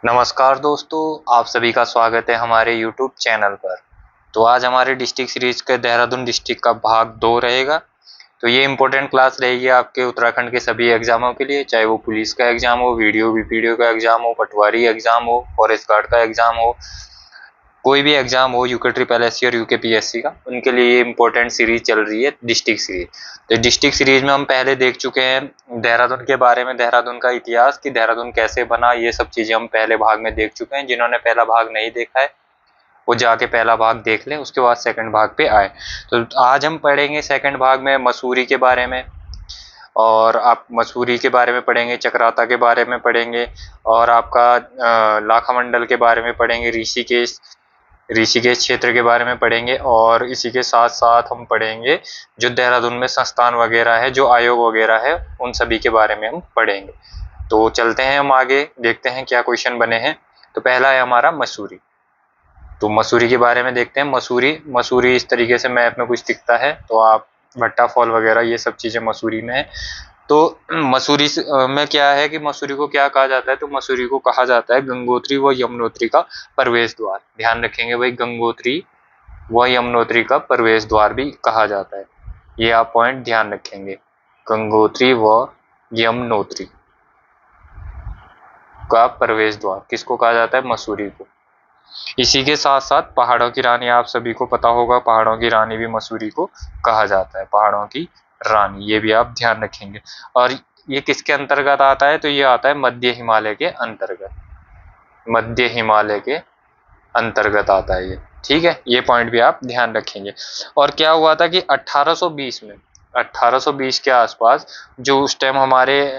नमस्कार दोस्तों, आप सभी का स्वागत है हमारे यूट्यूब चैनल पर। तो आज हमारे डिस्ट्रिक्ट सीरीज के देहरादून डिस्ट्रिक्ट का भाग 2 रहेगा। तो ये इम्पोर्टेंट क्लास रहेगी आपके उत्तराखंड के सभी एग्जामों के लिए, चाहे वो पुलिस का एग्जाम हो, वीडियो बीपीडीओ का एग्जाम हो, पटवारी एग्जाम हो, फॉरेस्ट गार्ड का एग्जाम हो, कोई भी एग्जाम हो यूके ट्रिपल एससी और यूके पीएससी का, उनके लिए ये इंपॉर्टेंट सीरीज चल रही है डिस्ट्रिक्ट सीरीज। तो डिस्ट्रिक्ट सीरीज में हम पहले देख चुके हैं देहरादून के बारे में, देहरादून का इतिहास कि देहरादून कैसे बना, ये सब चीजें हम पहले भाग में देख चुके हैं। जिन्होंने पहला भाग नहीं देखा है वो जाके पहला भाग देख लें, उसके बाद सेकंड भाग पे आए। तो आज हम पढ़ेंगे सेकंड भाग में मसूरी के बारे में, और आप मसूरी के बारे में पढ़ेंगे, चक्राता के बारे में पढ़ेंगे, और आपका लाखा मंडल के बारे में पढ़ेंगे, ऋषिकेश ऋषिकेश क्षेत्र के बारे में पढ़ेंगे। और इसी के साथ साथ हम पढ़ेंगे जो देहरादून में संस्थान वगैरह है, जो आयोग वगैरह है, उन सभी के बारे में हम पढ़ेंगे। तो चलते हैं हम आगे, देखते हैं क्या क्वेश्चन बने हैं। तो पहला है हमारा मसूरी। तो मसूरी के बारे में देखते हैं। मसूरी इस तरीके से मैप में कुछ दिखता है, तो आप भट्टा फॉल वगैरह ये सब चीज़ें मसूरी में है। तो मसूरी में क्या है कि मसूरी को क्या कहा जाता है, तो मसूरी को कहा जाता है गंगोत्री व यमुनोत्री का प्रवेश द्वार। ध्यान रखेंगे भाई, गंगोत्री व यमुनोत्री का प्रवेश द्वार भी कहा जाता है। ये आप पॉइंट ध्यान रखेंगे, गंगोत्री व यमुनोत्री का प्रवेश द्वार किसको कहा जाता है, मसूरी को। इसी के साथ साथ पहाड़ों की रानी, आप सभी को पता होगा, पहाड़ों की रानी भी मसूरी को कहा जाता है, पहाड़ों की रानी, ये भी आप ध्यान रखेंगे। और ये किसके अंतर्गत आता है, तो ये आता है मध्य हिमालय के अंतर्गत, मध्य हिमालय के अंतर्गत आता है ये। ठीक है, ये पॉइंट भी आप ध्यान रखेंगे। और क्या हुआ था कि 1820 के आसपास, जो उस टाइम हमारे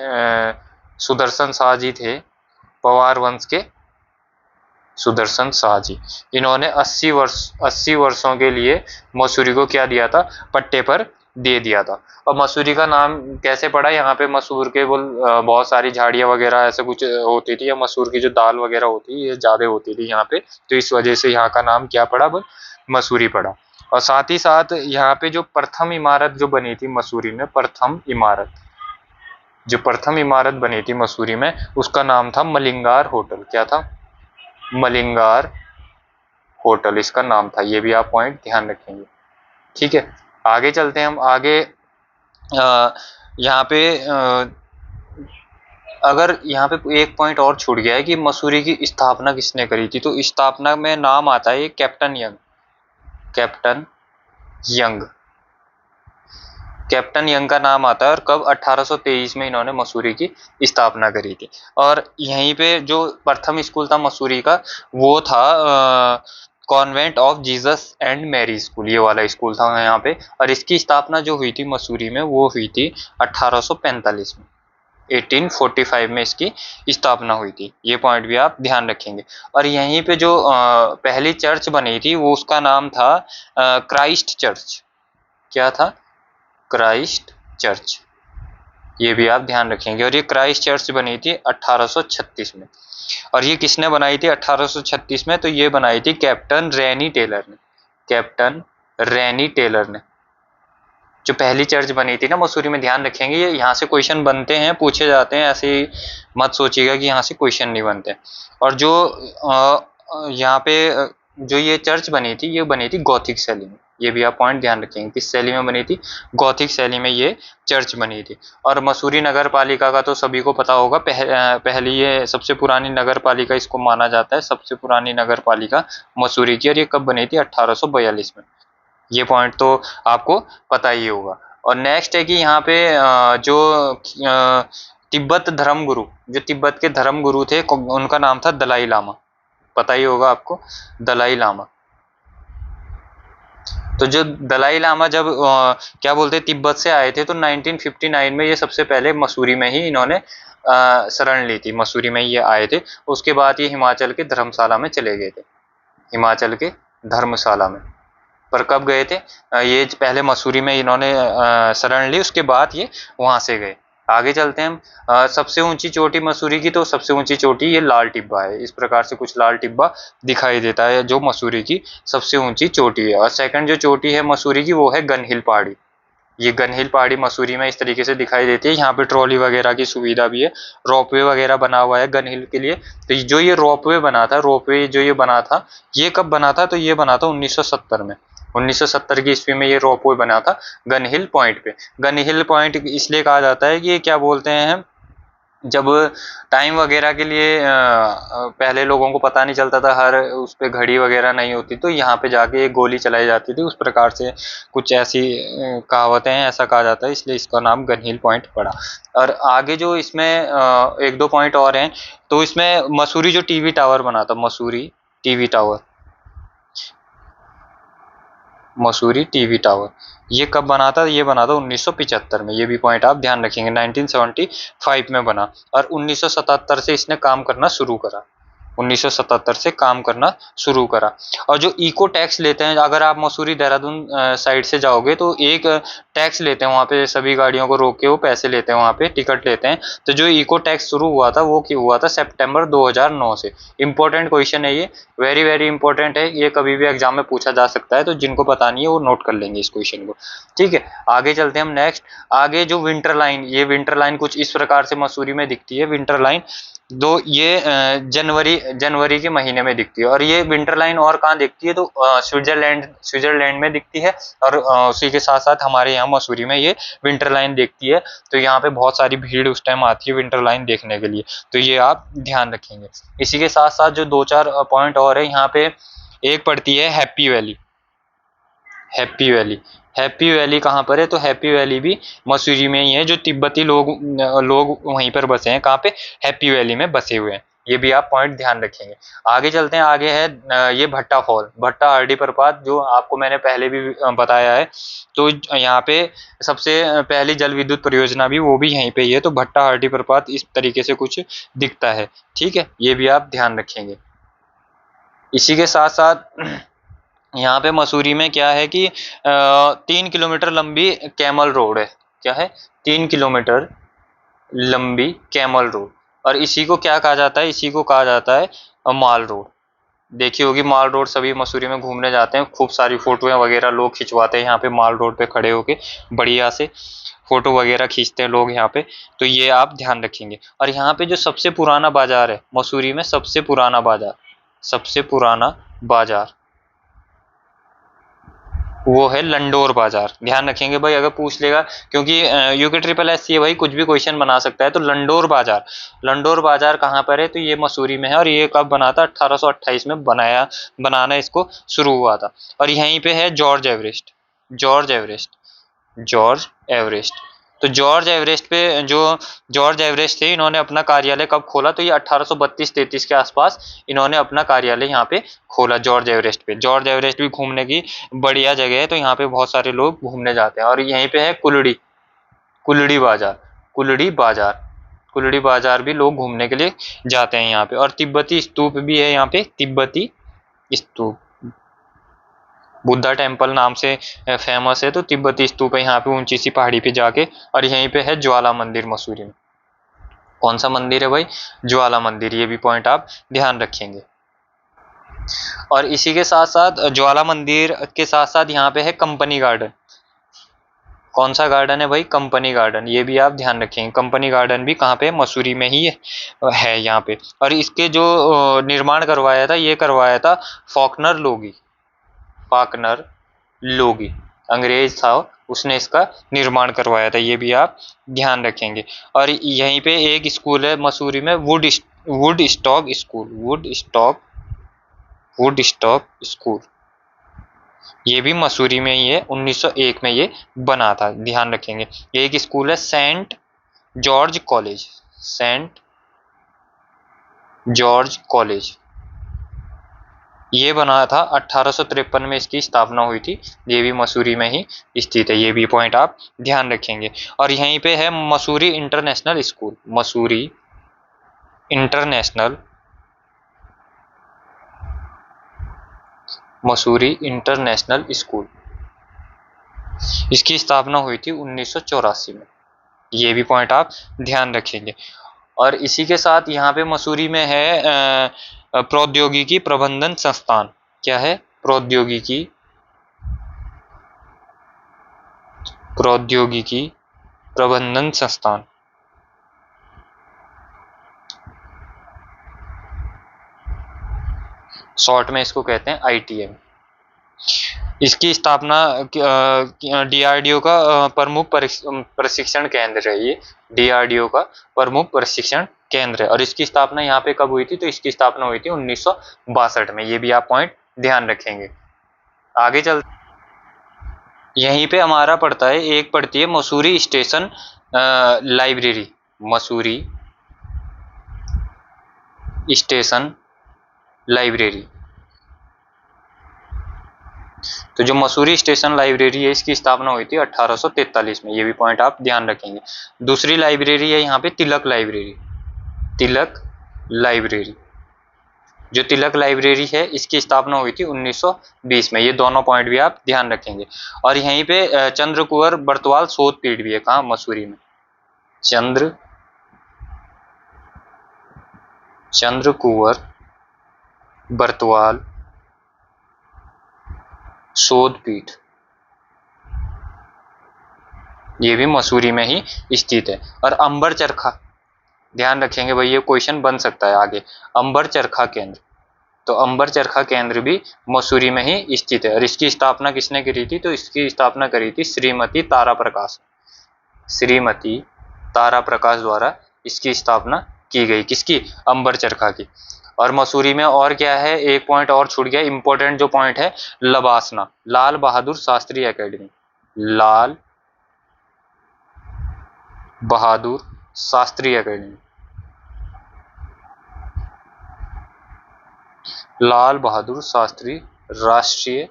सुदर्शन शाह जी थे, पवार वंश के सुदर्शन शाह जी, इन्होंने 80 वर्षों के लिए मसूरी को क्या दिया था, पट्टे पर दे दिया था। और मसूरी का नाम कैसे पड़ा, यहाँ पे मसूर के बहुत सारी झाड़ियाँ वगैरह ऐसे कुछ होती थी, या मसूर की जो दाल वगैरह होती, ये ज्यादा होती थी यहाँ पे, तो इस वजह से यहाँ का नाम क्या पड़ा, मसूरी पड़ा। और साथ ही साथ यहाँ पे जो प्रथम इमारत जो बनी थी मसूरी में, प्रथम इमारत बनी थी मसूरी में, उसका नाम था मलिंगार होटल। क्या था, मलिंगार होटल इसका नाम था। ये भी आप पॉइंट ध्यान रखेंगे। ठीक है, आगे चलते हैं हम आगे। यहाँ पे अगर यहाँ पे एक पॉइंट और छूट गया है कि मसूरी की स्थापना किसने करी थी, तो स्थापना में नाम आता है कैप्टन यंग। कैप्टन यंग का नाम आता है। और कब, 1823 में इन्होंने मसूरी की स्थापना करी थी। और यहीं पे जो प्रथम स्कूल था मसूरी का, वो था convent of Jesus and Mary school, ये वाला स्कूल था यहाँ पे। और इसकी स्थापना जो हुई थी मसूरी में, वो हुई थी 1845 में, 1845 में इसकी स्थापना हुई थी। ये पॉइंट भी आप ध्यान रखेंगे। और यहीं पे जो पहली चर्च बनी थी, वो उसका नाम था क्राइस्ट चर्च। क्या था, क्राइस्ट चर्च। ये भी आप ध्यान रखेंगे। और ये क्राइस्ट चर्च बनी थी 1836 में। और ये किसने बनाई थी 1836 में, तो ये बनाई थी कैप्टन रैनी टेलर ने। कैप्टन रैनी टेलर ने जो पहली चर्च बनी थी ना मसूरी में, ध्यान रखेंगे, ये यहाँ से क्वेश्चन बनते हैं, पूछे जाते हैं, ऐसे ही मत सोचिएगा कि यहाँ से क्वेश्चन नहीं बनते। और जो यहाँ पे जो ये चर्च बनी थी, ये बनी थी गॉथिक शैली में। ये भी आप पॉइंट ध्यान रखेंगे, किस शैली में बनी थी, गॉथिक शैली में ये चर्च बनी थी। और मसूरी नगर पालिका का तो सभी को पता होगा, पहली ये सबसे पुरानी नगर पालिका इसको माना जाता है, सबसे पुरानी नगर पालिका मसूरी की। और ये कब बनी थी, 1842 में। ये पॉइंट तो आपको पता ही होगा। और नेक्स्ट है कि यहाँ पे जो तिब्बत धर्मगुरु, जो तिब्बत के धर्मगुरु थे, उनका नाम था दलाई लामा। पता ही होगा आपको, दलाई लामा। तो जो दलाई लामा जब क्या बोलते तिब्बत से आए थे, तो 1959 में ये सबसे पहले मसूरी में ही इन्होंने शरण ली थी, मसूरी में ये आए थे। उसके बाद ये हिमाचल के धर्मशाला में चले गए थे, हिमाचल के धर्मशाला में। पर कब गए थे, ये पहले मसूरी में इन्होंने शरण ली, उसके बाद ये वहां से गए। आगे चलते हैं हम। सबसे ऊंची चोटी मसूरी की, तो सबसे ऊंची चोटी ये लाल टिब्बा है। इस प्रकार से कुछ लाल टिब्बा दिखाई देता है, जो मसूरी की सबसे ऊंची चोटी है। और सेकंड जो चोटी है मसूरी की, वो है गन हिल पहाड़ी। ये गन हिल पहाड़ी मसूरी में इस तरीके से दिखाई देती है। यहाँ पे ट्रॉली वगैरह की सुविधा भी है, रोपवे वगैरह बना हुआ है गन हिल के लिए। तो जो ये रोपवे बना था, रोपवे जो ये बना था, ये कब बना था? तो ये बना था 1970 में। 1970 की ईस्वी में ये रोपवे बना था गन हिल पॉइंट पे। गन हिल पॉइंट इसलिए कहा जाता है कि ये क्या बोलते हैं, जब टाइम वगैरह के लिए पहले लोगों को पता नहीं चलता था, हर उस पे घड़ी वगैरह नहीं होती, तो यहाँ पे जाके एक गोली चलाई जाती थी, उस प्रकार से कुछ ऐसी कहावतें हैं, ऐसा कहा जाता है, इसलिए इसका नाम गन हिल पॉइंट पड़ा। और आगे जो इसमें एक दो पॉइंट और हैं, तो इसमें मसूरी जो टीवी टावर बना था, Mussoorie TV tower, Mussoorie TV tower, ये कब बना था? ये बना था 1975 में। ये भी पॉइंट आप ध्यान रखेंगे। 1975 में बना और 1977 से इसने काम करना शुरू करा। 1977 से काम करना शुरू करा। और जो इको टैक्स लेते हैं, अगर आप मसूरी देहरादून साइड से जाओगे तो एक टैक्स लेते हैं वहाँ पे, सभी गाड़ियों को रोक के वो पैसे लेते हैं, वहाँ पे टिकट लेते हैं। तो जो इको टैक्स शुरू हुआ था वो क्यों हुआ था? सितंबर 2009 से। इंपॉर्टेंट क्वेश्चन है ये, वेरी वेरी इंपॉर्टेंट है ये, कभी भी एग्जाम में पूछा जा सकता है, तो जिनको पता नहीं है वो नोट कर लेंगे इस क्वेश्चन को। ठीक है, आगे चलते हैं हम नेक्स्ट। आगे जो विंटर लाइन, ये विंटर लाइन कुछ इस प्रकार से मसूरी में दिखती है। विंटर लाइन दो ये जनवरी के महीने में दिखती है। और ये विंटर लाइन और कहाँ दिखती है? तो स्विट्जरलैंड में दिखती है। और उसी के साथ साथ हमारे यहाँ मसूरी में ये विंटर लाइन दिखती है। तो यहाँ पे बहुत सारी भीड़ उस टाइम आती है विंटर लाइन देखने के लिए, तो ये आप ध्यान रखेंगे। इसी के साथ साथ जो दो चार पॉइंट और है यहाँ पे, एक पड़ती है happy valley. Happy valley, happy valley कहाँ पर है? तो हैप्पी वैली भी मसूरी में ही है। जो तिब्बती लोग वहीं पर बसे हैं, कहाँ पे? हैप्पी वैली में बसे हुए हैं। ये भी आप पॉइंट ध्यान रखेंगे। आगे चलते हैं, आगे है ये भट्टा फॉल, भट्टा हरडी प्रपात, जो आपको मैंने पहले भी बताया है। तो यहाँ पे सबसे पहली जल विद्युत परियोजना भी वो भी यहीं पे ही है। तो भट्टा हरडी प्रपात इस तरीके से कुछ दिखता है। ठीक है, ये भी आप ध्यान रखेंगे। इसी के साथ साथ यहाँ पे मसूरी में क्या है कि 3 किलोमीटर लंबी कैमल रोड है। क्या है? 3 किलोमीटर लंबी कैमल रोड। और इसी को क्या कहा जाता है? इसी को कहा जाता है माल रोड। देखी होगी माल रोड, सभी मसूरी में घूमने जाते हैं, खूब सारी फोटोएं वगैरह लोग खिंचवाते हैं यहाँ पे माल रोड पे खड़े होके, बढ़िया से फोटो वगैरह खींचते हैं लोग यहाँ पे। तो ये आप ध्यान रखेंगे। और यहाँ पे जो सबसे पुराना बाजार है मसूरी में, सबसे पुराना बाजार, सबसे पुराना बाजार वो है लंडोर बाजार। ध्यान रखेंगे भाई, अगर पूछ लेगा, क्योंकि यूके ट्रिपल एस है भाई, कुछ भी क्वेश्चन बना सकता है। तो लंडोर बाजार, लंडोर बाजार कहाँ पर है? तो ये मसूरी में है। और ये कब बना था? 1828 में बनाना इसको शुरू हुआ था। और यहीं पे है George Everest, George Everest, George Everest. तो जॉर्ज एवरेस्ट पे, जो जॉर्ज एवरेस्ट थे, इन्होंने अपना कार्यालय कब खोला? तो ये 1832-33 के आसपास इन्होंने अपना कार्यालय यहाँ पे खोला, जॉर्ज एवरेस्ट पे। जॉर्ज एवरेस्ट भी घूमने की बढ़िया जगह है, तो यहाँ पे बहुत सारे लोग घूमने जाते हैं। और यहीं पे है कुलड़ी, कुलड़ी बाजार, कुलड़ी बाजार, कुलड़ी बाजार भी लोग घूमने के लिए जाते हैं यहाँ पे। और तिब्बती स्तूप भी है यहाँ पे, तिब्बती स्तूप, बुद्धा टेम्पल नाम से फेमस है। तो तिब्बती स्तूप है यहाँ पे ऊंची सी पहाड़ी पे जाके। और यहीं पे है ज्वाला मंदिर मसूरी में। कौन सा मंदिर है भाई? ज्वाला मंदिर। ये भी पॉइंट आप ध्यान रखेंगे। और इसी के साथ साथ ज्वाला मंदिर के साथ साथ यहाँ पे है कंपनी गार्डन। कौन सा गार्डन है भाई? Company garden. ये भी आप ध्यान रखेंगे। कंपनी गार्डन भी कहाँ पे? मसूरी में ही है यहाँ पे। और इसके जो निर्माण करवाया था, ये करवाया था फॉकनर लोगी, फाकनर लोगी, अंग्रेज था, उसने इसका निर्माण करवाया था। ये भी आप ध्यान रखेंगे। और यहीं पे एक स्कूल है मसूरी में, would stock school, would stock school. ये भी मसूरी में ही है, 1901 में ये बना था, ध्यान रखेंगे। एक स्कूल है saint George college, saint George college, ये बना था 1853 में, इसकी स्थापना हुई थी। ये भी मसूरी में ही स्थित है। ये भी पॉइंट आप ध्यान रखेंगे। और यहीं पे है Mussoorie international school, Mussoorie international, Mussoorie international school, इसकी स्थापना हुई थी 1984 में। ये भी पॉइंट आप ध्यान रखेंगे। और इसी के साथ यहाँ पे मसूरी में है प्रौद्योगिकी प्रबंधन संस्थान। क्या है? प्रौद्योगिकी प्रौद्योगिकी प्रबंधन संस्थान। शॉर्ट में इसको कहते हैं ITM। इसकी स्थापना DRDO का प्रमुख प्रशिक्षण केंद्र है। ये DRDO का प्रमुख प्रशिक्षण केंद्र है और इसकी स्थापना यहाँ पे कब हुई थी? तो इसकी स्थापना हुई थी 1962 में। ये भी आप पॉइंट ध्यान रखेंगे। आगे चल, यहीं पे हमारा पड़ता है, एक पड़ती है Mussoorie station library. Mussoorie station library. तो जो मसूरी स्टेशन लाइब्रेरी है इसकी स्थापना हुई थी 1843 में। ये भी पॉइंट आप ध्यान रखेंगे। दूसरी लाइब्रेरी है यहाँ पे तिलक लाइब्रेरी। तिलक लाइब्रेरी, जो तिलक लाइब्रेरी है इसकी स्थापना हुई थी 1920 में। ये दोनों पॉइंट भी आप ध्यान रखेंगे। और यहीं पे चंद्रकुंवर बर्तवाल शोध पीठ भी है। कहाँ? मसूरी में। चंद्रकुंवर बर्तवाल शोध पीठ, ये भी मसूरी में ही स्थित है। और अंबर चरखा, ध्यान रखेंगे भाई, ये क्वेश्चन बन सकता है आगे। अंबर चरखा केंद्र, तो अंबर चरखा केंद्र भी मसूरी में ही स्थित है। और इसकी स्थापना किसने करी थी? तो इसकी स्थापना करी थी श्रीमती तारा प्रकाश। श्रीमती तारा प्रकाश द्वारा इसकी स्थापना की गई। किसकी? अंबर चरखा की। और मसूरी में और क्या है? एक पॉइंट और छूट गया, इंपॉर्टेंट जो पॉइंट है, लबासना, लाल बहादुर शास्त्री एकेडमी। लाल बहादुर शास्त्री एकेडमी। लाल बहादुर शास्त्री राष्ट्रीय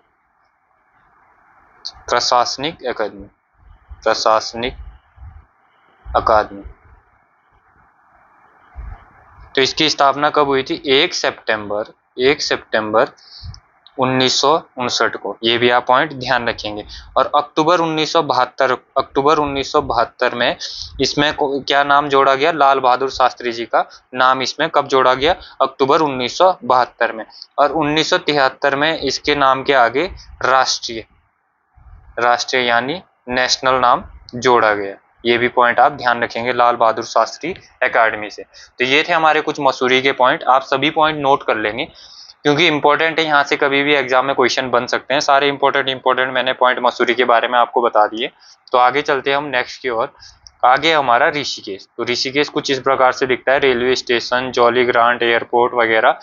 प्रशासनिक अकादमी। प्रशासनिक अकादमी। तो इसकी स्थापना कब हुई थी? 1 सितंबर 1959 को। ये भी आप पॉइंट ध्यान रखेंगे। और अक्टूबर 1972 में इसमें क्या नाम जोड़ा गया? लाल बहादुर शास्त्री जी का नाम इसमें कब जोड़ा गया? अक्टूबर 1972 में। और 1973 में इसके नाम के आगे राष्ट्रीय यानी नेशनल नाम जोड़ा गया। ये भी पॉइंट आप ध्यान रखेंगे लाल बहादुर शास्त्री एकेडमी से। तो ये थे हमारे कुछ मसूरी के पॉइंट। आप सभी पॉइंट नोट कर लेंगे क्योंकि इंपॉर्टेंट है, यहाँ से कभी भी एग्जाम में क्वेश्चन बन सकते हैं। सारे इंपॉर्टेंट मैंने पॉइंट मसूरी के बारे में आपको बता दिए। तो आगे चलते हैं हम नेक्स्ट की ओर। आगे हमारा ऋषिकेश। तो ऋषिकेश कुछ इस प्रकार से दिखता है, railway station, jolly grant airport वगैरह,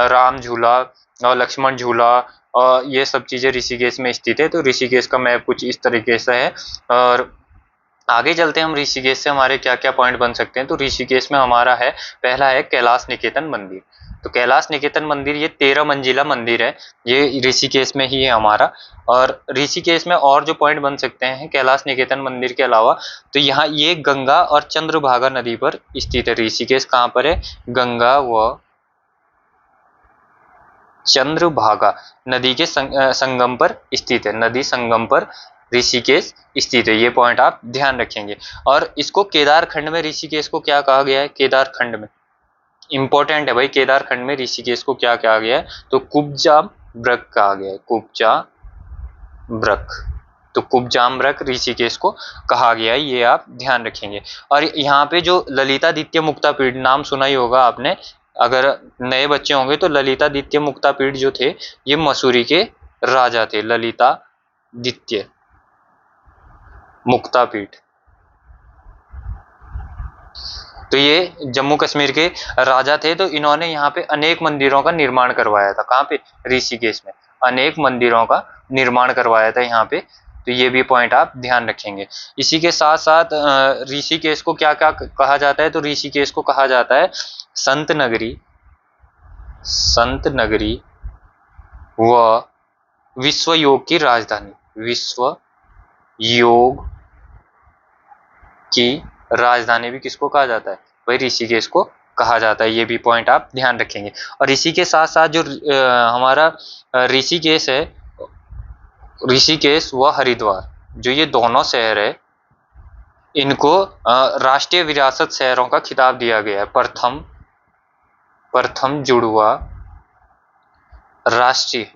राम झूला और लक्ष्मण झूला और ये सब चीजें ऋषिकेश में स्थित है। तो ऋषिकेश का मैप कुछ इस तरीके से है। और आगे चलते हैं हम, ऋषिकेश से हमारे क्या क्या पॉइंट बन सकते हैं। तो ऋषिकेश में हमारा है, पहला है कैलाश निकेतन मंदिर। तो कैलाश निकेतन मंदिर ये 13 मंजिला मंदिर है, ये ऋषिकेश में ही है हमारा। और ऋषिकेश में और जो पॉइंट बन सकते हैं कैलाश निकेतन मंदिर के अलावा, तो यहाँ ये गंगा और चंद्रभागा नदी पर स्थित है। ऋषिकेश कहाँ पर है? गंगा व चंद्रभागा नदी के संगम पर स्थित है। नदी संगम पर ऋषिकेश स्थित है। ये पॉइंट आप ध्यान रखेंगे। और इसको केदारखंड में ऋषिकेश को क्या कहा गया है? केदारखंड में, इंपॉर्टेंट है भाई, केदारखंड में ऋषिकेश को क्या कहा गया है? तो कुब्जाम्रक कहा गया है। कुब्जाम्रक, तो कुब्जाम्रक ऋषिकेश को कहा गया है। ये आप ध्यान रखेंगे। और यहाँ पे जो ललितादित्य मुक्तापीठ, नाम सुना ही होगा आपने, अगर नए बच्चे होंगे तो ललितादित्य मुक्तापीठ जो थे ये मसूरी के राजा थे। ललितादित्य मुक्तापीठ, तो ये जम्मू कश्मीर के राजा थे। तो इन्होंने यहाँ पे अनेक मंदिरों का निर्माण करवाया था। कहाँ पे? ऋषिकेश में अनेक मंदिरों का निर्माण करवाया था यहाँ पे। तो ये भी पॉइंट आप ध्यान रखेंगे। इसी के साथ साथ ऋषिकेश को क्या क्या कहा जाता है? तो ऋषिकेश को कहा जाता है संत नगरी, संत नगरी व विश्व योग की राजधानी। विश्व योग की राजधानी भी किसको कहा जाता है? भाई ऋषिकेश को कहा जाता है। ये भी पॉइंट आप ध्यान रखेंगे। और इसी के साथ साथ जो हमारा ऋषिकेश है, ऋषिकेश व हरिद्वार, जो ये दोनों शहर है, इनको राष्ट्रीय विरासत शहरों का खिताब दिया गया है। प्रथम जुड़वा राष्ट्रीय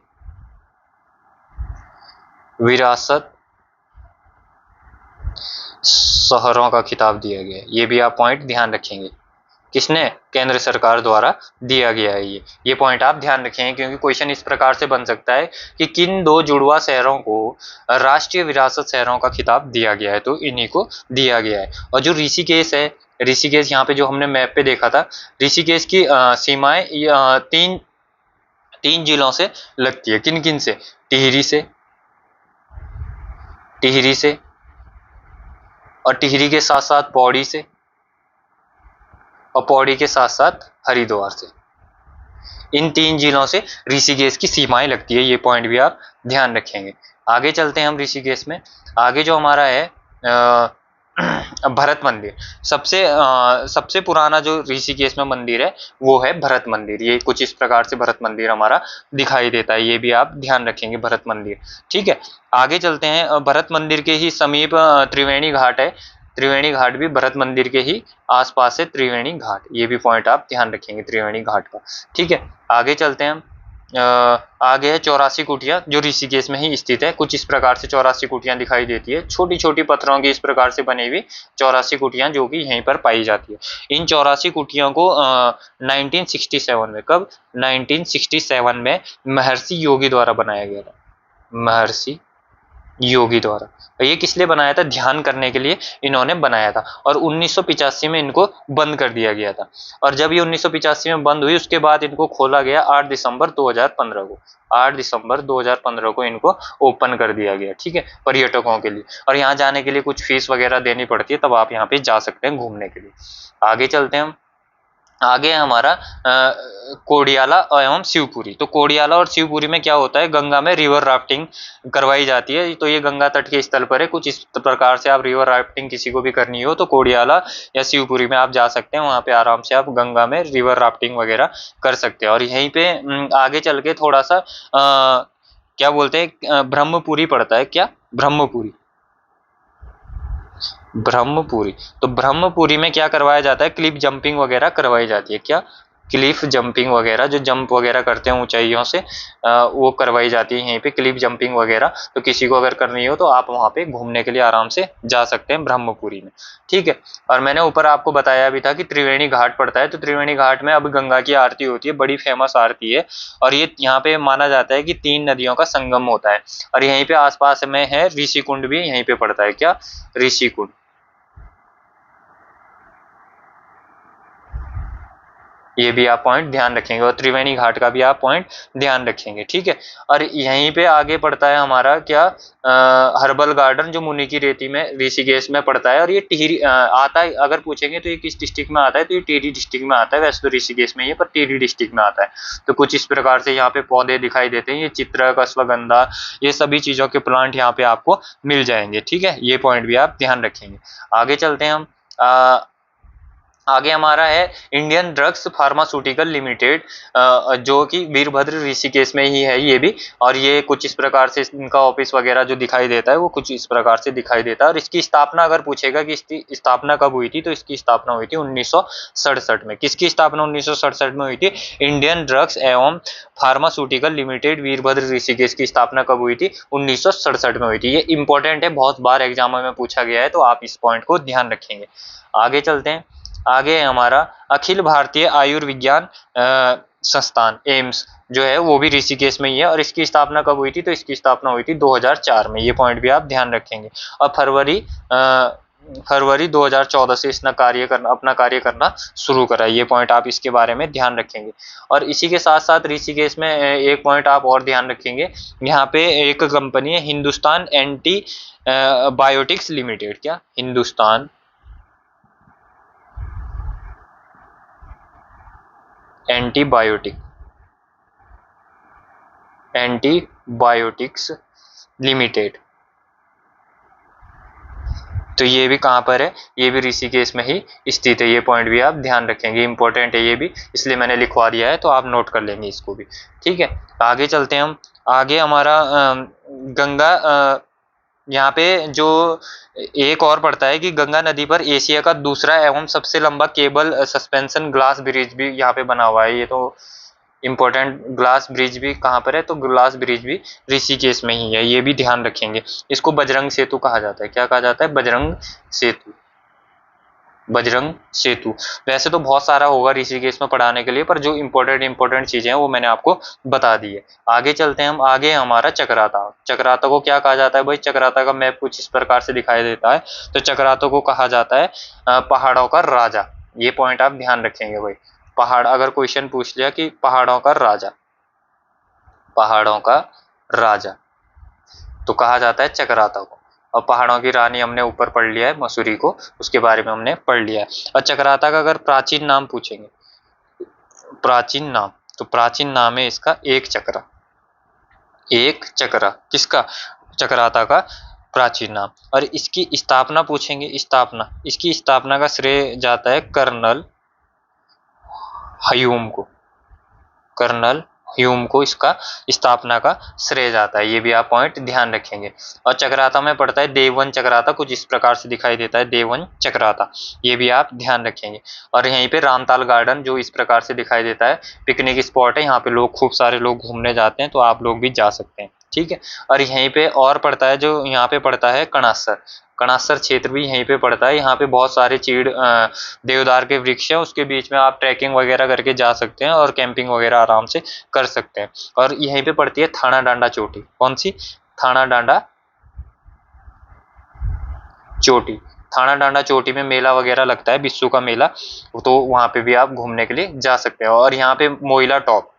विरासत शहरों का खिताब दिया गया है। ये भी आप पॉइंट ध्यान रखेंगे। किसने? केंद्र सरकार द्वारा दिया गया है ये पॉइंट आप ध्यान रखेंगे, क्योंकि क्वेश्चन इस प्रकार से बन सकता है कि किन दो जुड़वा शहरों को राष्ट्रीय विरासत शहरों का खिताब दिया गया है, तो इन्हीं को दिया गया है। और जो ऋषिकेश है, ऋषिकेश यहाँ पे जो हमने मैप पे देखा था, ऋषिकेश की सीमाएं तीन जिलों से लगती है। किन किन से? टिहरी से, टिहरी से, और टिहरी के साथ साथ पौड़ी से, और पौड़ी के साथ साथ हरिद्वार से। इन तीन जिलों से ऋषिकेश की सीमाएं लगती है। ये पॉइंट भी आप ध्यान रखेंगे। आगे चलते हैं हम ऋषिकेश में। आगे जो हमारा है भरत मंदिर, सबसे पुराना जो ऋषिकेश में मंदिर है वो है भरत मंदिर। ये कुछ इस प्रकार से भरत मंदिर हमारा दिखाई देता है। ये भी आप ध्यान रखेंगे, भरत मंदिर। ठीक है, आगे चलते हैं। भरत मंदिर के ही समीप त्रिवेणी घाट है। त्रिवेणी घाट भी भरत मंदिर के ही आसपास है, त्रिवेणी घाट। ये भी पॉइंट आप ध्यान रखेंगे, त्रिवेणी घाट का। ठीक है, आगे चलते हैं हम। आगे है 84 कुटिया, जो ऋषिकेश में ही स्थित है। कुछ इस प्रकार से 84 कुटियां दिखाई देती है, छोटी छोटी पत्थरों की इस प्रकार से बनी हुई 84 कुटियां, जो कि यहीं पर पाई जाती है। इन 84 कुटियों को 1967 में, कब? 1967 में महर्षि योगी द्वारा बनाया गया था। महर्षि योगी द्वारा। ये किस लिए बनाया था? ध्यान करने के लिए इन्होंने बनाया था। और 1985 में इनको बंद कर दिया गया था। और जब ये 1985 में बंद हुई, उसके बाद इनको खोला गया 8 दिसंबर 2015 को। 8 दिसंबर 2015 को इनको ओपन कर दिया गया। ठीक है, पर्यटकों के लिए। और यहाँ जाने के लिए कुछ फीस वगैरह देनी पड़ती है, तब आप यहाँ पे जा सकते हैं घूमने के लिए। आगे चलते हैं हम। आगे हमारा कोडियाला एवं शिवपुरी। तो कोडियाला और शिवपुरी में क्या होता है? गंगा में रिवर राफ्टिंग करवाई जाती है। तो ये गंगा तट के स्थल पर है। कुछ इस प्रकार से आप रिवर राफ्टिंग किसी को भी करनी हो तो कोडियाला या शिवपुरी में आप जा सकते हैं। वहाँ पे आराम से आप गंगा में रिवर राफ्टिंग वगैरह कर सकते हैं। और यहीं पे आगे चल के थोड़ा सा क्या बोलते हैं, ब्रह्मपुरी पड़ता है। क्या? ब्रह्मपुरी। ब्रह्मपुरी। तो ब्रह्मपुरी में क्या करवाया जाता है? क्लिफ जंपिंग वगैरह करवाई जाती है। क्या? क्लिफ जंपिंग वगैरह, जो जंप वगैरह करते हैं ऊंचाइयों से, वो करवाई जाती है यहीं पे, क्लिफ जंपिंग वगैरह। तो किसी को अगर करनी हो तो आप वहाँ पे घूमने के लिए आराम से जा सकते हैं ब्रह्मपुरी में। ठीक है, और मैंने ऊपर आपको बताया भी था कि त्रिवेणी घाट पड़ता है। तो त्रिवेणी घाट में अब गंगा की आरती होती है, बड़ी फेमस आरती है। और ये यहाँ पे माना जाता है कि 3 नदियों का संगम होता है। और यहीं पे आसपास में है ऋषिकुंड भी, यहीं पे पड़ता है। क्या? ऋषिकुंड। ये भी आप पॉइंट ध्यान रखेंगे, और त्रिवेणी घाट का भी आप पॉइंट ध्यान रखेंगे। ठीक है, और यहीं पे आगे पड़ता है हमारा क्या? हर्बल गार्डन, जो मुनि की रेती में ऋषिकेश में पड़ता है। और ये टिहरी आता है। अगर पूछेंगे तो ये किस डिस्ट्रिक्ट में आता है, तो ये टिहरी डिस्ट्रिक्ट में आता है। वैसे तो ऋषिकेश में ही है, पर टिहरी डिस्ट्रिक्ट में आता है। तो कुछ इस प्रकार से यहाँ पे पौधे दिखाई देते हैं। ये चित्रक, अश्वगंधा, ये सभी चीजों के प्लांट यहाँ पे आपको मिल जाएंगे। ठीक है, ये पॉइंट भी आप ध्यान रखेंगे। आगे चलते हैं हम। आगे हमारा है इंडियन ड्रग्स फार्मास्यूटिकल लिमिटेड, जो कि वीरभद्र ऋषिकेश में ही है ये भी। और ये कुछ इस प्रकार से इनका ऑफिस वगैरह जो दिखाई देता है वो कुछ इस प्रकार से दिखाई देता है। और इसकी स्थापना अगर पूछेगा कि इसकी स्थापना कब हुई थी, तो इसकी स्थापना हुई थी 1967 में। किसकी स्थापना 1967 में हुई थी? इंडियन ड्रग्स एवं फार्मास्यूटिकल लिमिटेड वीरभद्र ऋषिकेश की स्थापना कब हुई थी? 1967 में हुई थी। ये इंपॉर्टेंट है, बहुत बार एग्जाम में पूछा गया है, तो आप इस पॉइंट को ध्यान रखेंगे। आगे चलते हैं। आगे है हमारा अखिल भारतीय आयुर्विज्ञान संस्थान, एम्स, जो है वो भी ऋषिकेश में ही है। और इसकी स्थापना कब हुई थी? तो इसकी स्थापना हुई थी 2004 में। ये पॉइंट भी आप ध्यान रखेंगे। और फरवरी 2014 से इसने अपना कार्य करना शुरू करा। ये पॉइंट आप इसके बारे में ध्यान रखेंगे। और इसी के साथ साथ ऋषिकेश में एक पॉइंट आप और ध्यान रखेंगे। यहाँ पे एक कंपनी है, हिंदुस्तान एंटी बायोटिक्स लिमिटेड। क्या? Hindustan antibiotics limited. तो ये भी कहाँ पर है? ये भी ऋषिकेश में ही स्थित है। ये पॉइंट भी आप ध्यान रखेंगे, इंपॉर्टेंट है ये भी, इसलिए मैंने लिखवा दिया है, तो आप नोट कर लेंगे इसको भी। ठीक है, आगे चलते हैं हम। आगे हमारा गंगा, यहाँ पे जो एक और पड़ता है कि गंगा नदी पर एशिया का दूसरा एवं सबसे लंबा केबल सस्पेंशन ग्लास ब्रिज भी यहाँ पे बना हुआ है। ये तो इम्पोर्टेंट ग्लास ब्रिज भी कहाँ पर है, तो ग्लास ब्रिज भी ऋषिकेश में ही है, ये भी ध्यान रखेंगे। इसको बजरंग सेतु कहा जाता है। क्या कहा जाता है? बजरंग सेतु। बजरंग सेतु। वैसे तो बहुत सारा होगा ऋषिकेश में पढ़ाने के लिए, पर जो इम्पोर्टेंट चीजें हैं वो मैंने आपको बता दी है। आगे चलते हैं हम। आगे हमारा चक्राता। चक्राता को क्या कहा जाता है भाई? चक्राता का मैप कुछ इस प्रकार से दिखाई देता है। तो चक्राता को कहा जाता है पहाड़ों का राजा। ये पॉइंट आप ध्यान रखेंगे भाई। पहाड़, अगर क्वेश्चन पूछ लिया कि पहाड़ों का राजा, पहाड़ों का राजा, तो कहा जाता है चक्राता को। और पहाड़ों की रानी हमने ऊपर पढ़ लिया है, मसूरी को, उसके बारे में हमने पढ़ लिया है। और चक्राता का अगर प्राचीन नाम पूछेंगे, प्राचीन नाम, तो प्राचीन नाम है इसका एक चक्रा। एक चक्रा किसका? चक्राता का प्राचीन नाम। और इसकी स्थापना पूछेंगे, स्थापना, इसकी स्थापना का श्रेय जाता है कर्नल ह्यूम को। कर्नल ह्यूम को इसका स्थापना का श्रेय जाता है। ये भी आप पॉइंट ध्यान रखेंगे। और चक्राता में पड़ता है देववन चक्राता, कुछ इस प्रकार से दिखाई देता है, देववन चक्राता। ये भी आप ध्यान रखेंगे। और यहीं पे रामताल गार्डन जो इस प्रकार से दिखाई देता है, पिकनिक स्पॉट है, यहाँ पे लोग, खूब सारे लोग घूमने जाते हैं, तो आप लोग भी जा सकते हैं। ठीक है। और यहीं पे और पड़ता है, जो यहाँ पे पड़ता है कणासर। कणासर क्षेत्र भी यहीं पे पड़ता है। यहाँ पे बहुत सारे चीड़ देवदार के वृक्ष हैं, उसके बीच में आप ट्रैकिंग वगैरह करके जा सकते हैं और कैंपिंग वगैरह आराम से कर सकते हैं। और यहीं पे पड़ती है थाना डांडा चोटी। कौन सी? थाना डांडा चोटी। थाना डांडा चोटी में मेला वगैरह लगता है, बिस्सू का मेला, तो वहां पे भी आप घूमने के लिए जा सकते हैं। और यहाँ पे मोइला टॉप,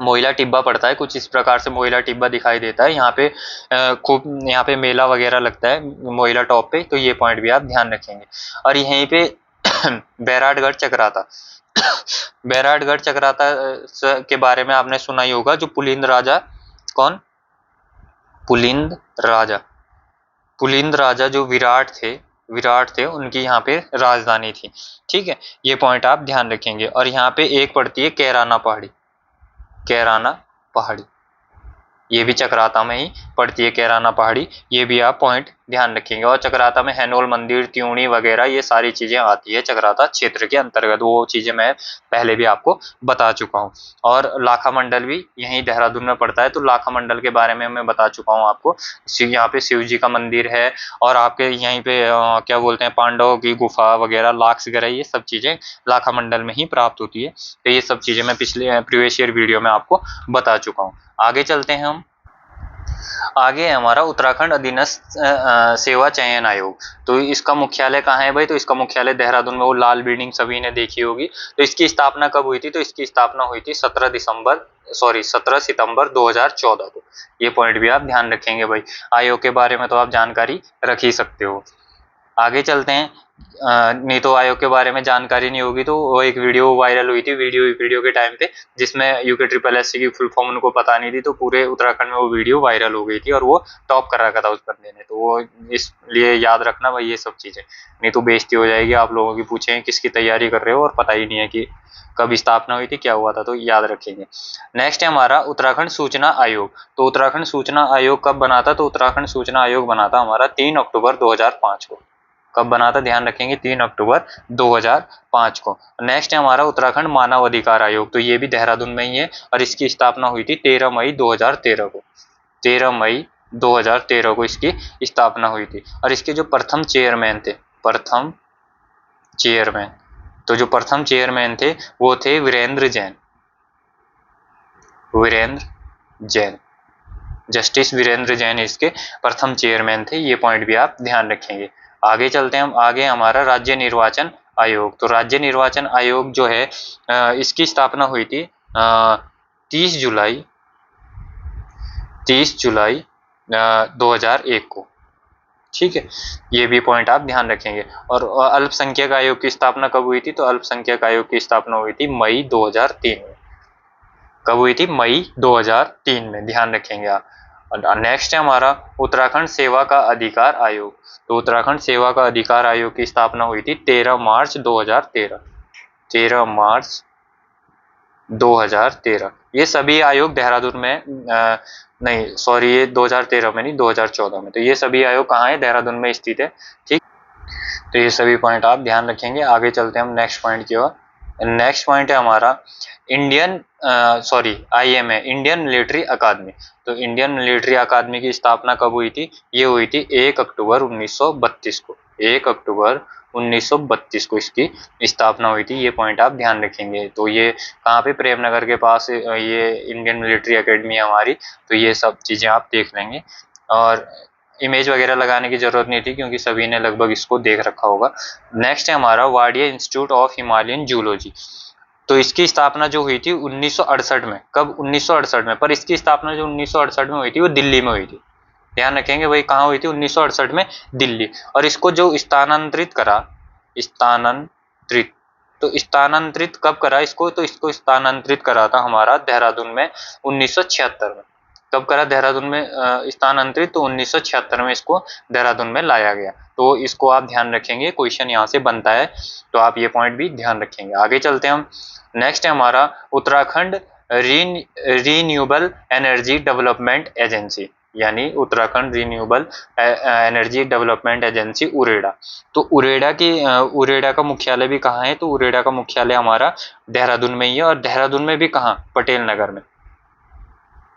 मोइला टिब्बा पड़ता है, कुछ इस प्रकार से मोइला टिब्बा दिखाई देता है। यहाँ पे खूब, यहाँ पे मेला वगैरह लगता है मोइला टॉप पे, तो ये पॉइंट भी आप ध्यान रखेंगे। और यहीं पे बैराटगढ़ चक्राता। बैराटगढ़ चक्राता के बारे में आपने सुना ही होगा, जो पुलिंद राजा, कौन? पुलिंद राजा। पुलिंद राजा जो विराट थे, उनकी यहाँ पे राजधानी थी। ठीक है, ये पॉइंट आप ध्यान रखेंगे। और यहाँ पे एक पड़ती है कैराना पहाड़ी। कैराना पहाड़ी, ये भी चक्राता में ही पड़ती है, कैराना पहाड़ी। ये भी आप पॉइंट ध्यान रखेंगे। और चक्राता में हैनोल मंदिर, त्यूणी वगैरह, ये सारी चीजें आती है चक्राता क्षेत्र के अंतर्गत। वो चीजें मैं पहले भी आपको बता चुका हूँ। और लाखा मंडल भी यहीं देहरादून में पड़ता है, तो लाखा मंडल के बारे में मैं बता चुका हूँ आपको। यहाँ पे शिव जी का मंदिर है, और आपके यहीं पे क्या बोलते हैं, पांडवों की गुफा वगैरह, लाक्स वगैरह, ये सब चीजें लाखा मंडल में ही प्राप्त होती है। तो ये सब चीजें मैं पिछले प्रीवियस ईयर वीडियो में आपको बता चुका हूँ। आगे चलते हैं हम। आगे है हमारा उत्तराखंड अधीनस्थ सेवा चयन आयोग। तो इसका मुख्यालय कहाँ है भाई? तो इसका मुख्यालय देहरादून में, वो लाल बिल्डिंग सभी ने देखी होगी। तो इसकी स्थापना कब हुई थी? तो इसकी स्थापना हुई थी 17 सितंबर 2014 को। ये पॉइंट भी आप ध्यान रखेंगे भाई। आयोग के बारे में तो आप जानकारी रख ही सकते हो। आगे चलते हैं। नहीं तो आयोग के बारे में जानकारी नहीं होगी, तो वो एक वीडियो वायरल हुई थी वीडियो के टाइम पे, जिसमें यूके ट्रिपल एस सी की फुल फॉर्म उनको पता नहीं थी, तो पूरे उत्तराखंड में वो वीडियो वायरल हो गई थी, और वो टॉप कर रखा था उस बंदे ने। तो वो इसलिए याद रखना भाई ये सब चीजें, नहीं तो बेइज्जती हो जाएगी। आप लोगों की पूछें किसकी तैयारी कर रहे हो और पता ही नहीं है कि कब स्थापना हुई थी, क्या हुआ था, तो याद रखेंगे। नेक्स्ट है हमारा उत्तराखंड सूचना आयोग। तो उत्तराखंड सूचना आयोग कब बना था? तो उत्तराखंड सूचना आयोग बना था हमारा 3 अक्टूबर 2005 को। कब बना था? ध्यान रखेंगे, 3 अक्टूबर 2005 को। नेक्स्ट है हमारा उत्तराखंड मानव अधिकार आयोग। तो ये भी देहरादून में ही है, और इसकी स्थापना हुई थी 13 मई 2013 को। 13 मई 2013 को इसकी स्थापना हुई थी। और इसके जो प्रथम चेयरमैन थे, प्रथम चेयरमैन, तो जो प्रथम चेयरमैन थे वो थे वीरेंद्र जैन। वीरेंद्र जैन, जस्टिस वीरेंद्र जैन इसके प्रथम चेयरमैन थे। ये पॉइंट भी आप ध्यान रखेंगे। आगे चलते हैं हम। आगे हमारा राज्य निर्वाचन आयोग। तो राज्य निर्वाचन आयोग जो है, इसकी स्थापना हुई थी 30 जुलाई 2001 को। ठीक है, ये भी पॉइंट आप ध्यान रखेंगे। और अल्पसंख्यक आयोग की स्थापना कब हुई थी? तो अल्पसंख्यक आयोग की स्थापना हुई थी मई 2003 में। कब हुई थी? मई 2003 में, ध्यान रखेंगे आप। नेक्स्ट है हमारा उत्तराखंड सेवा का अधिकार आयोग। तो उत्तराखंड सेवा का अधिकार आयोग की स्थापना हुई थी 13 मार्च 2013। 13 मार्च 2013। ये सभी आयोग देहरादून में नहीं, सॉरी, ये 2013 में नहीं, 2014 में। तो ये सभी आयोग कहाँ है? देहरादून में स्थित है। ठीक, तो ये सभी पॉइंट आप ध्यान रखेंगे। आगे चलते हैं हम नेक्स्ट पॉइंट की ओर। नेक्स्ट पॉइंट है हमारा इंडियन IMA इंडियन मिलिट्री अकादमी। तो इंडियन मिलिट्री अकादमी की स्थापना कब हुई थी? ये हुई थी 1 अक्टूबर 1932 को। 1 अक्टूबर 1932 को इसकी स्थापना हुई थी। ये पॉइंट आप ध्यान रखेंगे। तो ये कहाँ पे? प्रेमनगर के पास ये इंडियन मिलिट्री अकेडमी है हमारी। तो ये सब चीज़ें आप देख लेंगे और इमेज वगैरह लगाने की जरूरत नहीं थी क्योंकि सभी ने लगभग इसको देख रखा होगा। नेक्स्ट है हमारा Wadia institute of Himalayan zoology. तो इसकी स्थापना जो हुई थी 1968 में। कब? 1968 में। पर इसकी स्थापना जो 1968 में हुई थी वो दिल्ली में हुई थी। ध्यान रखेंगे भाई, कहाँ हुई थी? 1968 में दिल्ली। और इसको जो स्थानांतरित करा, स्थानांतरित, तो स्थानांतरित कब करा इसको? तो इसको स्थानांतरित करा था हमारा देहरादून में 1976 में। कब करा देहरादून में स्थानांतरित? तो 1976 में इसको देहरादून में लाया गया। तो इसको आप ध्यान रखेंगे, क्वेश्चन यहाँ से बनता है, तो आप ये पॉइंट भी ध्यान रखेंगे। आगे चलते हैं हम। नेक्स्ट है हमारा Uttarakhand renewable energy development agency, यानी Uttarakhand renewable energy development agency UREDA. तो उरेडा का मुख्यालय भी कहाँ है? तो उरेडा का मुख्यालय हमारा देहरादून में ही है। और देहरादून में भी कहाँ? पटेल नगर में।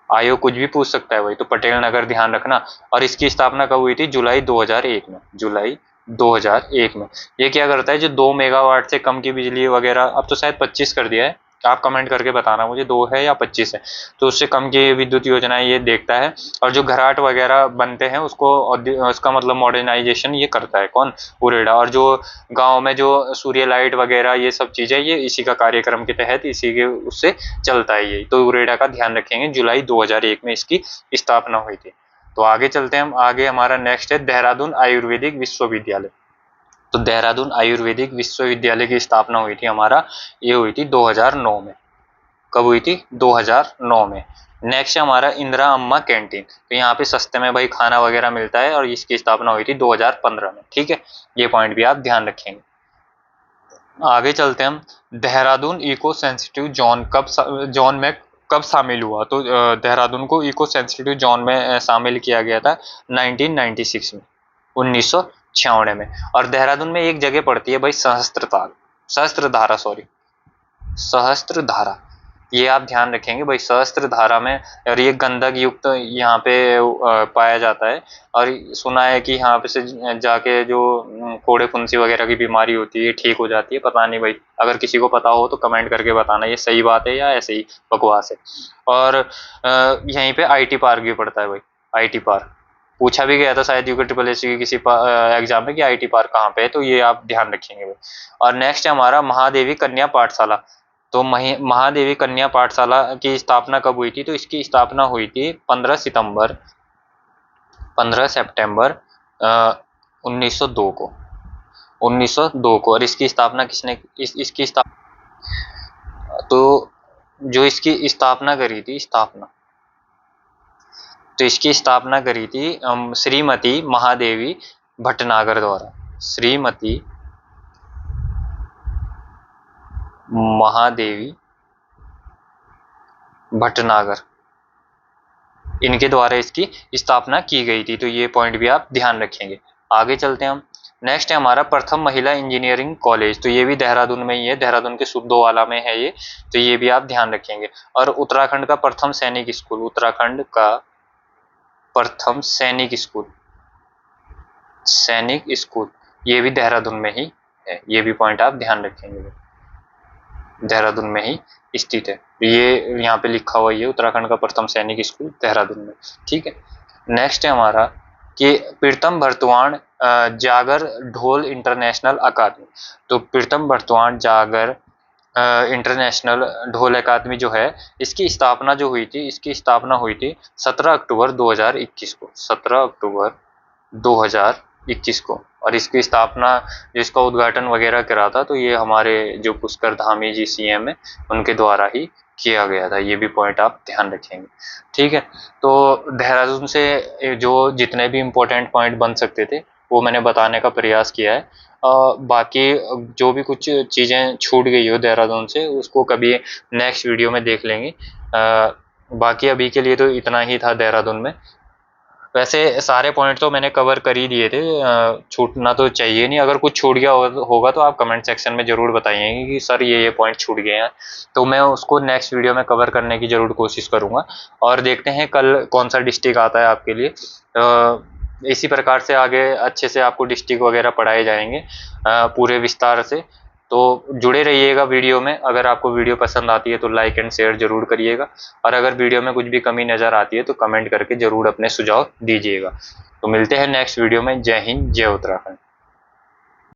आयोग कुछ भी पूछ सकता है भाई, तो पटेल नगर ध्यान रखना। और इसकी स्थापना कब हुई थी? जुलाई 2001 में। जुलाई 2001 में। ये क्या करता है? जो 2 मेगावाट से कम की बिजली वगैरह, अब तो शायद 25 कर दिया है, आप कमेंट करके बताना मुझे 2 है या 25 है, तो उससे कम की विद्युत योजनाएं ये देखता है। और जो घराट वगैरह बनते हैं उसको उसका मतलब मॉडर्नाइजेशन ये करता है। कौन? उरेडा। और जो गाँव में जो सूर्य लाइट वगैरह ये सब चीज़ें, ये इसी का कार्यक्रम के तहत, इसी के उससे चलता है ये। तो उरेडा का ध्यान रखेंगे। जुलाई 2001 में इसकी स्थापना हुई थी। तो आगे चलते हैं हम। आगे हमारा नेक्स्ट है देहरादून आयुर्वेदिक विश्वविद्यालय। तो देहरादून आयुर्वेदिक विश्वविद्यालय की स्थापना हुई थी हमारा, ये हुई थी 2009 में। कब हुई थी? 2009 में। नेक्स्ट है हमारा इंदिरा अम्मा कैंटीन। तो यहाँ पे सस्ते में भाई खाना वगैरह मिलता है और इसकी स्थापना हुई थी 2015 में। ठीक है, ये पॉइंट भी आप ध्यान रखेंगे। आगे चलते हैं हम। देहरादून इको सेंसिटिव जोन में कब शामिल हुआ? तो देहरादून को इको सेंसिटिव जोन में शामिल किया गया था 1996 में, 1996 में। और देहरादून में एक जगह पड़ती है भाई, सहस्त्रधारा। ये आप ध्यान रखेंगे भाई, सहस्त्रधारा में। और ये गंधक युक्त यहाँ पे पाया जाता है। और सुना है कि यहाँ पे से जाके जो कोड़े फुंसी वगैरह की बीमारी होती है ठीक हो जाती है। पता नहीं भाई, अगर किसी को पता हो तो कमेंट करके बताना ये सही बात है या ऐसे ही बकवास है। और यहीं पे IT पार्क भी पड़ता है भाई, IT पार्क। पूछा भी गया था शायद यूके ट्रिपल एस की किसी एग्जाम में कि IT पार्क कहाँ पे है, तो ये आप ध्यान रखेंगे भाई। और नेक्स्ट है हमारा महादेवी कन्या पाठशाला। तो महादेवी कन्या पाठशाला की स्थापना कब हुई थी? तो इसकी स्थापना हुई थी 15 सितंबर 1902 को। 1902 को। और इसकी स्थापना किसने इसकी स्थापना, तो जो इसकी स्थापना करी थी, तो इसकी स्थापना करी थी श्रीमती महादेवी भटनागर द्वारा। श्रीमती महादेवी भटनागर, इनके द्वारा इसकी स्थापना की गई थी। तो ये पॉइंट भी आप ध्यान रखेंगे। आगे चलते हैं हम। नेक्स्ट है हमारा प्रथम महिला इंजीनियरिंग कॉलेज। तो ये भी देहरादून में ही है, देहरादून के सुद्धोवाला में है ये। तो ये भी आप ध्यान रखेंगे। और उत्तराखंड का प्रथम सैनिक स्कूल, उत्तराखंड का प्रथम सैनिक स्कूल, ये भी देहरादून में ही है। ये भी पॉइंट आप ध्यान रखेंगे, देहरादून में ही स्थित है। ये यहाँ पे लिखा हुआ है, उत्तराखंड का प्रथम सैनिक स्कूल देहरादून में। ठीक है। नेक्स्ट है हमारा कि प्रीतम भरतवाण जागर ढोल इंटरनेशनल अकादमी। तो प्रीतम भरतवाण जागर इंटरनेशनल ढोल अकादमी जो है, इसकी स्थापना जो हुई थी, 17 अक्टूबर 2021 को। 17 अक्टूबर 2021 को। और इसकी स्थापना, जिसका उद्घाटन वगैरह करा था, तो ये हमारे जो पुष्कर धामी जी CM है, उनके द्वारा ही किया गया था। ये भी पॉइंट आप ध्यान रखेंगे। ठीक है। तो देहरादून से जो जितने भी इम्पोर्टेंट पॉइंट बन सकते थे वो मैंने बताने का प्रयास किया है। बाकी जो भी कुछ चीज़ें छूट गई हो देहरादून से, उसको कभी नेक्स्ट वीडियो में देख लेंगे। बाकी अभी के लिए तो इतना ही था देहरादून में। वैसे सारे पॉइंट तो मैंने कवर कर ही दिए थे, छूटना तो चाहिए नहीं। अगर कुछ छूट गया होगा तो आप कमेंट सेक्शन में ज़रूर बताइएगा कि सर ये पॉइंट छूट गए हैं, तो मैं उसको नेक्स्ट वीडियो में कवर करने की ज़रूर कोशिश करूँगा। और देखते हैं कल कौन सा डिस्ट्रिक्ट आता है आपके लिए। इसी प्रकार से आगे अच्छे से आपको डिस्ट्रिक्ट वगैरह पढ़ाए जाएंगे पूरे विस्तार से। तो जुड़े रहिएगा वीडियो में। अगर आपको वीडियो पसंद आती है तो लाइक एंड शेयर जरूर करिएगा, और अगर वीडियो में कुछ भी कमी नज़र आती है तो कमेंट करके ज़रूर अपने सुझाव दीजिएगा। तो मिलते हैं नेक्स्ट वीडियो में। जय हिंद, जय उत्तराखंड।